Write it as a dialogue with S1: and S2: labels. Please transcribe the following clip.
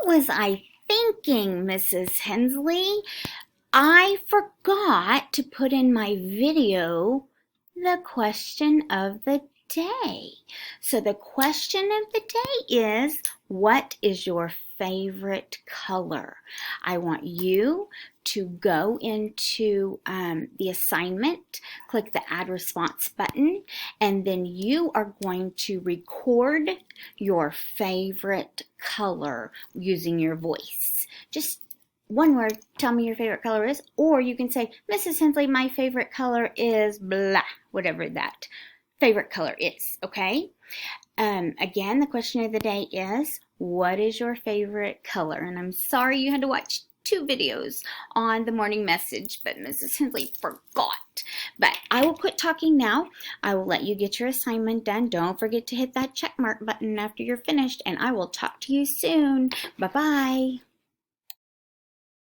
S1: was I thinking, Mrs. Hensley? I forgot to put in my video the question of the day. So the question of the day is, what is your favorite color? I want you to go into the assignment, click the add response button, and then you are going to record your favorite color using your voice. Just one word, tell me your favorite color is, or you can say, Mrs. Hensley, my favorite color is blah, whatever that favorite color is, okay? Again, the question of the day is, what is your favorite color? And I'm sorry you had to watch 2 videos on the morning message, but Mrs. Hensley forgot. But I will quit talking now. I will let you get your assignment done. Don't forget to hit that check mark button after you're finished, and I will talk to you soon. Bye-bye.